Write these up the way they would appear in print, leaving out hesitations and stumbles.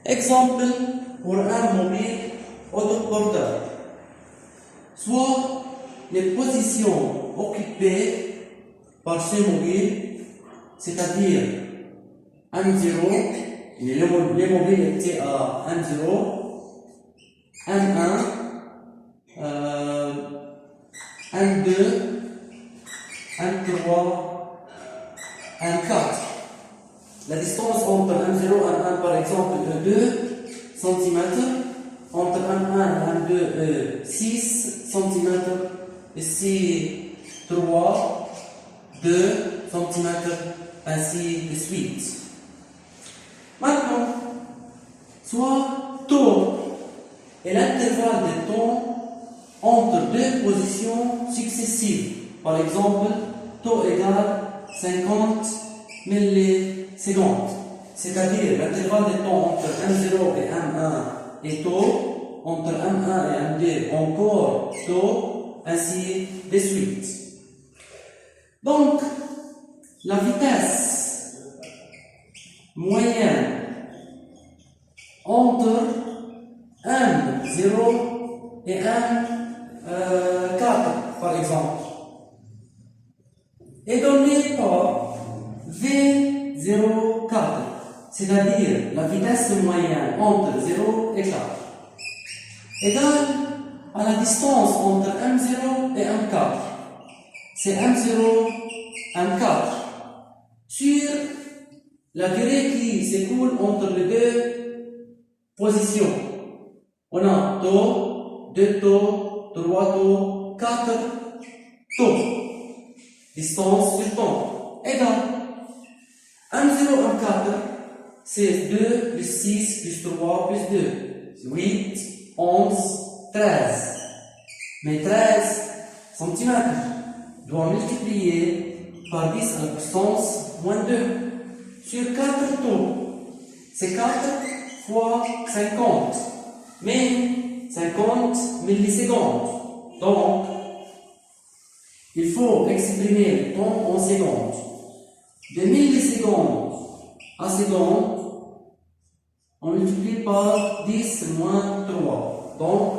Exemple pour un mobile autoporteur. Soit les positions occupées par ce mobile, c'est-à-dire 1, 0, les mobiles étaient à 1, 0, 1, 1, 2, 1, 3, 1, 4. La distance entre 1, 0 et 1, par exemple, est 2 cm. Entre 1, 1 et 2, 6 cm. Ici, 3, 2 cm, ainsi de suite. Maintenant, soit taux est l'intervalle de temps entre deux positions successives. Par exemple, taux égale 50 millisecondes. C'est-à-dire l'intervalle de temps entre 1, 0 et 1, 1 est taux, entre 1, 1 et 1, 2 encore taux, ainsi de suite. Donc, la vitesse moyenne entre 1, 0 et 1, 4, par exemple, est donnée par V04, c'est-à-dire la vitesse moyenne entre 0 et 4, égale à la distance entre 1, 0 et 1, 4. C'est 1, 0, 1, 4. Sur la durée qui s'écoule entre les deux positions. On a taux, 2 taux, 3 taux, 4 taux. Distance sur temps égale 1, 0, 1, 4, c'est 2 plus 6 plus 3 plus 2, 8, 11, 13. Mais 13 cm doit multiplier par 10 à la puissance moins 2 sur 4 taux. C'est 4 fois 50, mais 50 millisecondes. Donc, il faut exprimer le temps en secondes. De millisecondes à secondes, on multiplie par 10 moins 3. Donc,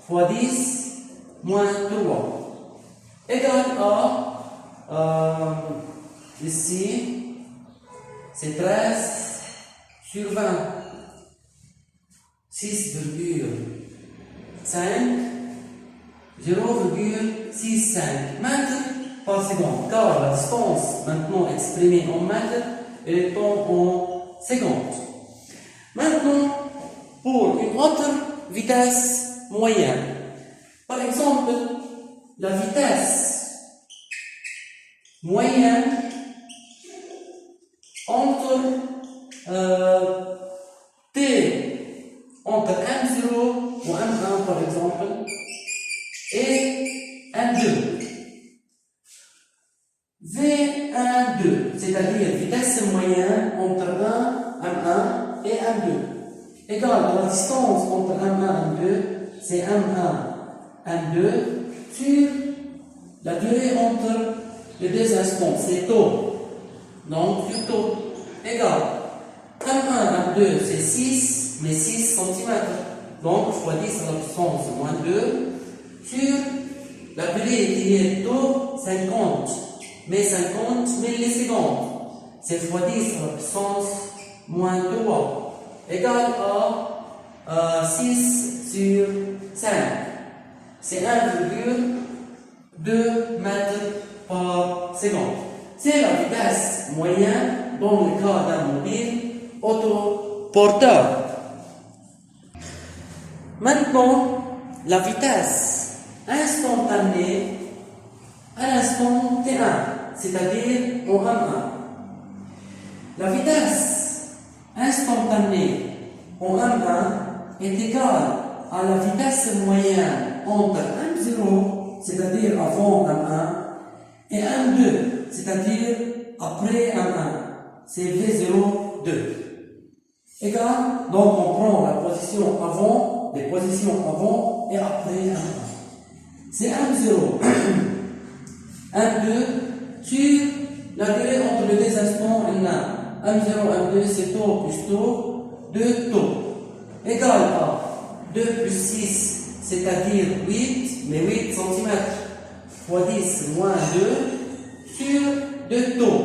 fois 10 moins 3 égale à, ici, c'est 13 sur 20. 6,5, 0,65 mètres par seconde, car la distance maintenant exprimée en mètres et le temps en secondes. Maintenant, pour une autre vitesse moyenne, par exemple, la vitesse moyenne entre T entre 1, 0 ou 1, 1 par exemple, et 1, 2. V1, 2, c'est-à-dire vitesse moyenne entre 1, 1 et 1, 2, égale à la distance entre 1, 1 et 2, c'est 1, 1, 2, sur la durée entre les deux instants, c'est taux. Donc, sur taux, égale 1, 1, 2, c'est 6, mais 6 cm. Donc, fois 10 à la puissance moins 2, sur la durée qui est taux, 50. Mais 50 millisecondes, c'est fois 10 à la puissance moins 3, égale à 6 sur 5. C'est 1,2 mètres par seconde. C'est la vitesse moyenne dans le cas d'un mobile autoporteur. Maintenant, la vitesse instantanée à l'instant T1, c'est-à-dire au 1, 1. La vitesse instantanée au 1, 1 est égale à la vitesse moyenne entre 1, 0, c'est-à-dire avant 1, 1, et 1, 2, c'est-à-dire après 1, 1. C'est V0, 2. Égal, donc on prend la position avant, les positions avant et après 1, 1. C'est 1, 0. 1, 2, sur la durée entre les deux instants, on a 1, 0, 1, 2, c'est taux plus taux, 2 taux, égal à 2 plus 6, c'est-à-dire 8, mais 8 cm, fois 10 moins 2, sur 2 taux.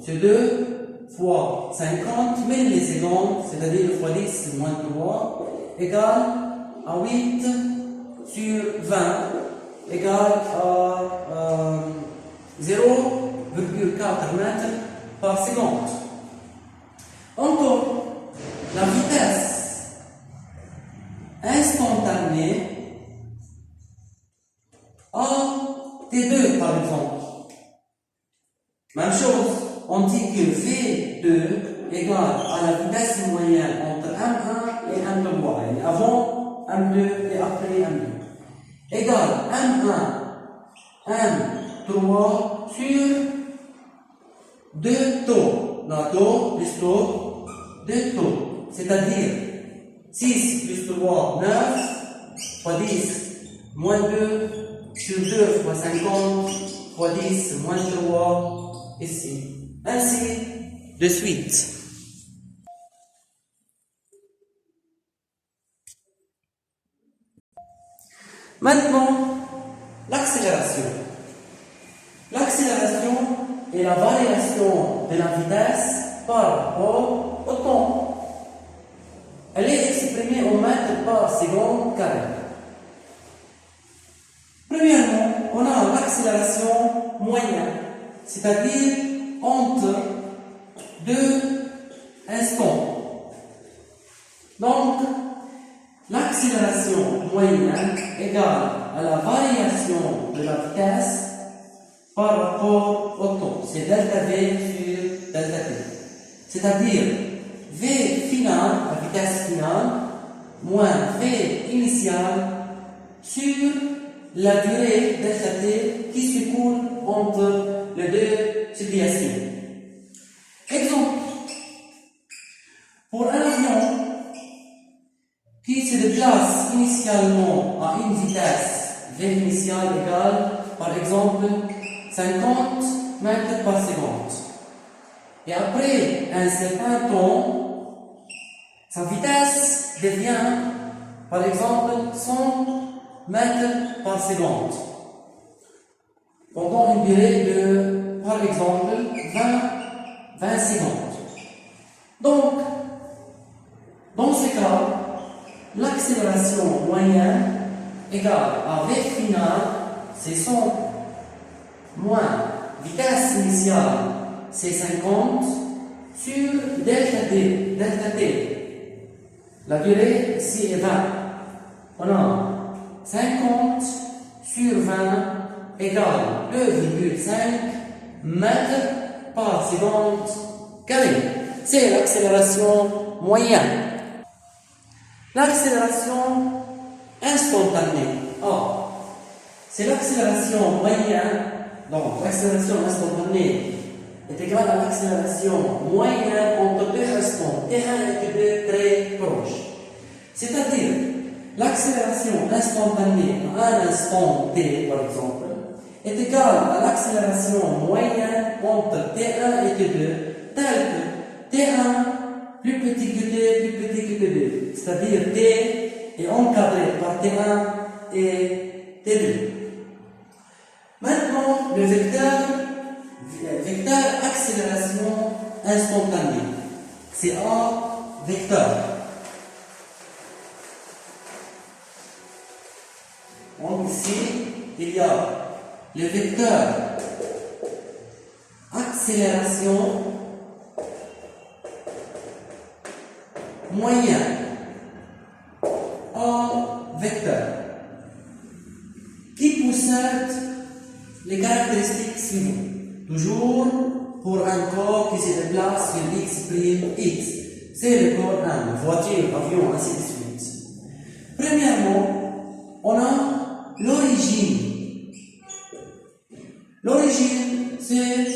C'est 2 fois 50 millisecondes, c'est-à-dire fois 10 moins 3, égale à 8 sur 20, égale à 0,4 mètres par seconde. Encore, la vitesse instantanée à T2 par exemple. Même chose, on dit que V2 égale à la vitesse moyenne entre M1 et M2, avant M2 et après M2, égale M1, M3 sur 2 taux. La taux plus taux, 2 taux. C'est-à-dire 6 plus 3, 9, fois 10, moins 2, sur 2 fois 50, fois 10, moins 3, ici. Ainsi de suite. Maintenant, l'accélération. L'accélération est la variation de la vitesse par rapport au temps. Elle est exprimée en mètres par seconde carré. Premièrement, on a l'accélération moyenne, c'est-à-dire entre 2 instants. Donc, l'accélération moyenne égale à la variation de la vitesse par rapport au temps. C'est delta V sur delta T. C'est-à-dire V final, la vitesse finale, moins V initiale sur la durée delta T qui s'écoule entre les deux situations. Exemple, pour un avion qui se déplace initialement à une vitesse V initiale égale, par exemple, 50 mètres par seconde. Et après un certain temps, sa vitesse devient, par exemple, 100 mètres par seconde. Pendant une durée de, par exemple, 20 secondes. Donc, dans ce cas, l'accélération moyenne égale à V final, c'est 100 moins vitesse initiale, c'est 50 sur delta T. Delta T. La durée ici est 20. On a 50 sur 20 égale 2,5 mètres par seconde carré. C'est l'accélération moyenne. L'accélération instantanée. A. C'est l'accélération moyenne. Donc, l'accélération instantanée est égale à l'accélération moyenne entre deux instants, T1 et T2 très proches. C'est-à-dire, l'accélération instantanée à un instant T, par exemple, est égale à l'accélération moyenne entre T1 et T2, telle que T1 plus petit que T, plus petit que T2. C'est-à-dire, T est encadré par T1 et T2. Maintenant, le vecteur accélération instantanée. C'est A vecteur. Donc ici, il y a le vecteur accélération moyen. A vecteur. Qui possède les caractéristiques suivantes. Toujours pour un corps qui se déplace sur x'(x). C'est le corps 1, voiture, avion, ainsi de suite. Premièrement, on a l'origine. L'origine, c'est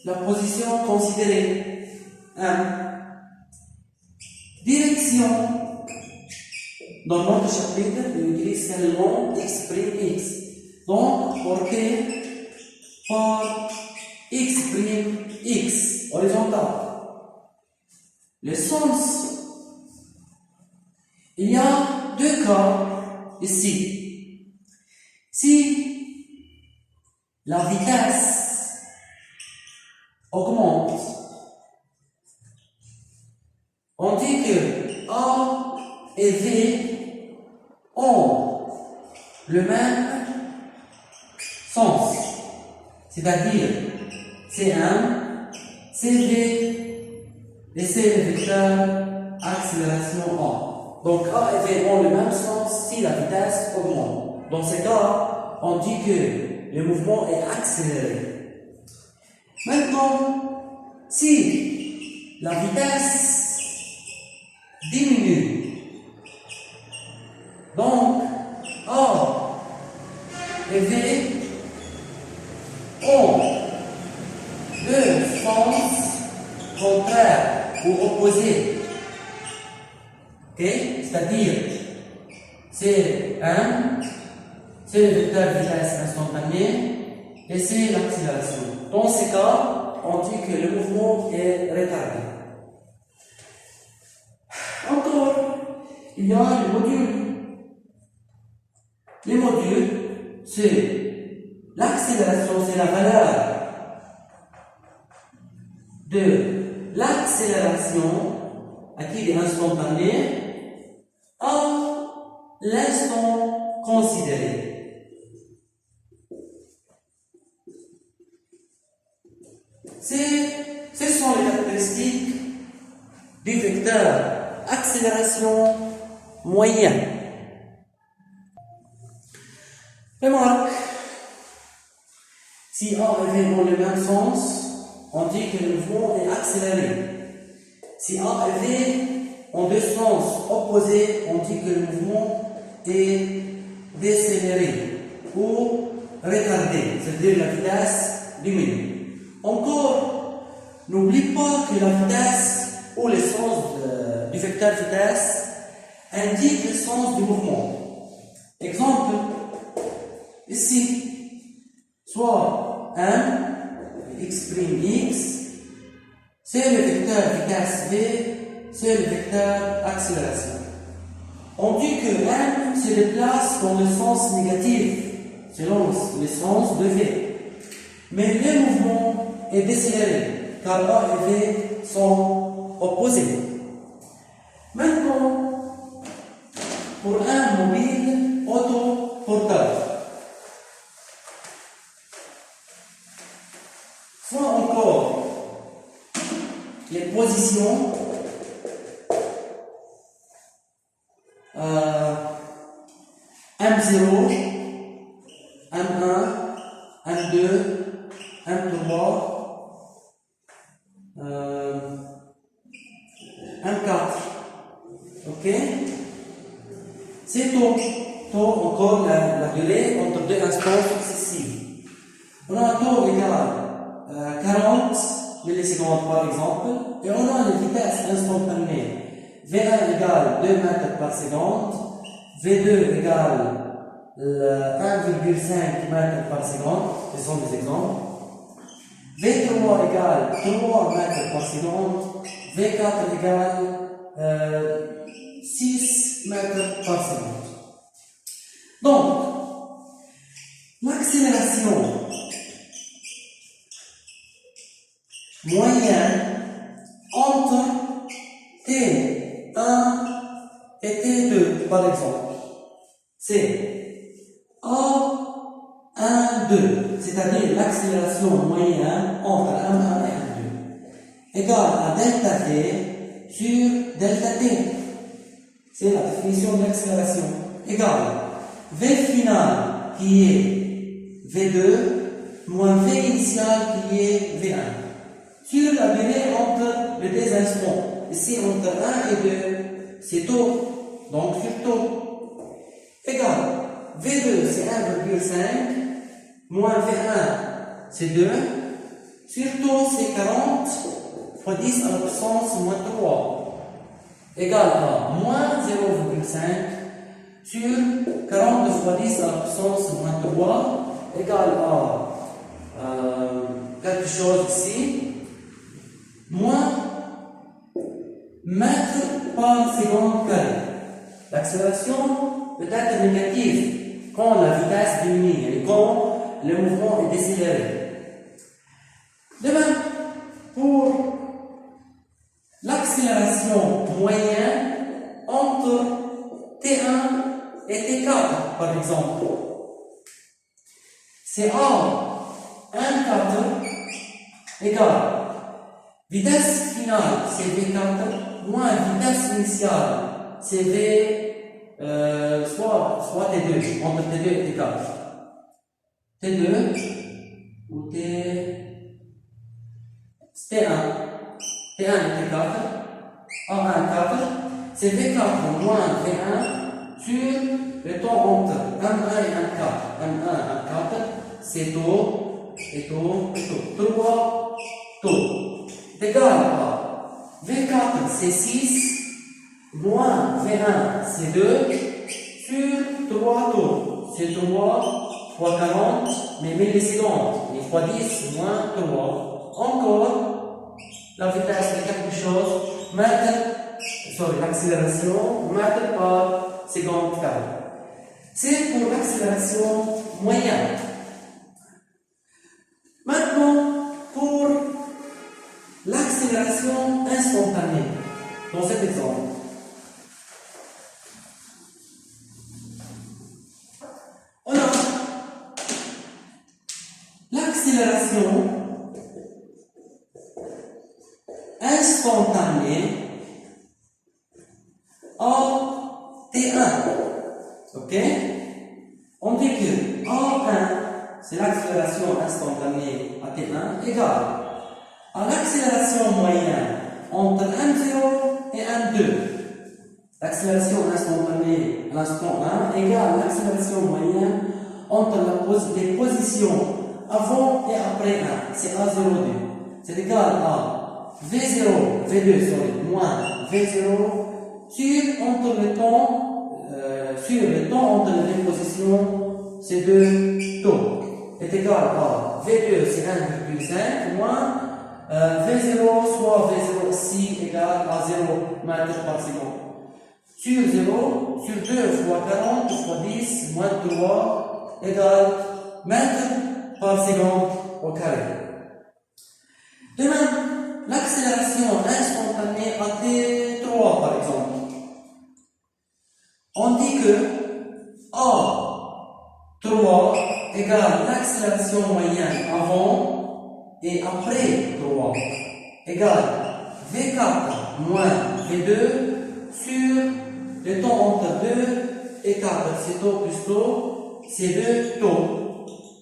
la position considérée. 1. Direction. Dans notre chapitre, on utilise seulement x'(x). Donc, portée par x'(x), horizontal. Le sens il y a deux cas ici. Si la vitesse augmente, on dit que A et V ont le même sens, c'est-à-dire C1, CV et c'est le vecteur accélération A. Donc A et V ont le même sens si la vitesse augmente. Dans ce cas, on dit que le mouvement est accéléré. Maintenant, si la vitesse diminue, donc A et V ont deux sens contraires ou opposés. Okay? C'est-à-dire, c'est c'est le vecteur de vitesse instantanée et c'est l'accélération. Dans ces cas, on dit que le mouvement est retardé. Encore, il y a les modules. Les modules, c'est l'accélération, c'est la valeur de l'accélération à qui il est instantané à l'instant considéré. Ce sont les caractéristiques du vecteur accélération moyen. Remarque, si A et V ont le même sens, on dit que le mouvement est accéléré. Si A et V ont deux sens opposés, on dit que le mouvement est décéléré ou retardé, c'est-à-dire la vitesse diminue. Encore, n'oublie pas que la vitesse ou le sens du vecteur vitesse indique le sens du mouvement. Exemple, ici, soit 1, x', c'est le vecteur vitesse v, c'est le vecteur accélération. On dit que m se déplace dans le sens négatif, selon le sens de v. Mais le mouvement est décéléré, car A et V sont opposés. Maintenant, pour un mobile autoporteur, soit encore les positions M0, M1, M2, M3, M4. Ok? C'est taux encore la durée entre deux instants successifs. On a un taux égal 40 millisecondes par exemple, et on a une vitesse instantanée. V1 égale 2 mètres par seconde, V2 égale 1,5 mètres par seconde, ce sont des exemples. V3 égale 3 mètres par seconde, V4 égale 6 mètres par seconde. Donc, l'accélération moyenne entre T1 et T2, par exemple, c'est A1, 2, c'est-à-dire l'accélération moyenne entre M1 et M2, égale à delta T sur delta T. C'est la définition de l'accélération. Égale V final qui est V2 moins V initial qui est V1. Sur la durée entre les deux instants. Ici, entre 1 et 2, c'est taux. Donc, sur taux. Égal. V2, c'est 1,5. Moins V1, c'est 2. Sur taux, c'est 40 fois 10 à la puissance moins 3. Égal à moins 0,5 sur 40 fois 10 à la puissance moins 3. Égal à quelque chose ici. Moins mètres par seconde carré. L'accélération peut être négative quand la vitesse diminue et quand le mouvement est décéléré. De même, pour l'accélération moyenne entre T1 et T4, par exemple, c'est A1/4 égale vitesse finale, c'est V4, moins vitesse initiale, c'est V, soit T2, entre T2 et T4. T2 ou T1 et T4, A1/4, c'est V4 moins V1 sur le temps entre M1 et M4. M1 et M4, c'est taux, et taux, et taux. 3 taux. Égal à V4, c'est 6, moins V1, c'est 2, sur 3 taux. C'est 3 fois 40, mais millisecondes. Et fois 10, moins 3. Encore, la vitesse de quelque chose, l'accélération, mètre par seconde carré. C'est pour l'accélération moyenne. Maintenant, pour l'accélération instantanée, dans cet exemple. On a l'accélération instantanée à T1. Ok? On dit que A1, c'est l'accélération instantanée à T1 égale à l'accélération moyenne entre M0 et M2. L'accélération instantanée à l'instant 1 égale à l'accélération moyenne entre les positions avant et après 1. C'est A02. C'est égal à V0, V2, moins V0 sur le temps entre les deux positions, c'est 2 taux. Est égal à V2, c'est 1,5 moins V0 soit V0 si égale à 0 mètres par seconde. Sur 0, sur 2 fois 40 fois 10 moins 3 égale mètres par seconde au carré. De même, l'accélération instantanée à T3 par exemple. On dit que A3 égale l'accélération moyenne avant et après 3 égale V4 moins V2 sur le temps entre 2 et 4. C'est taux plus taux, c'est 2 taux.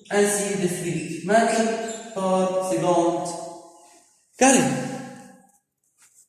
Ainsi de suite. Mètres par seconde carré.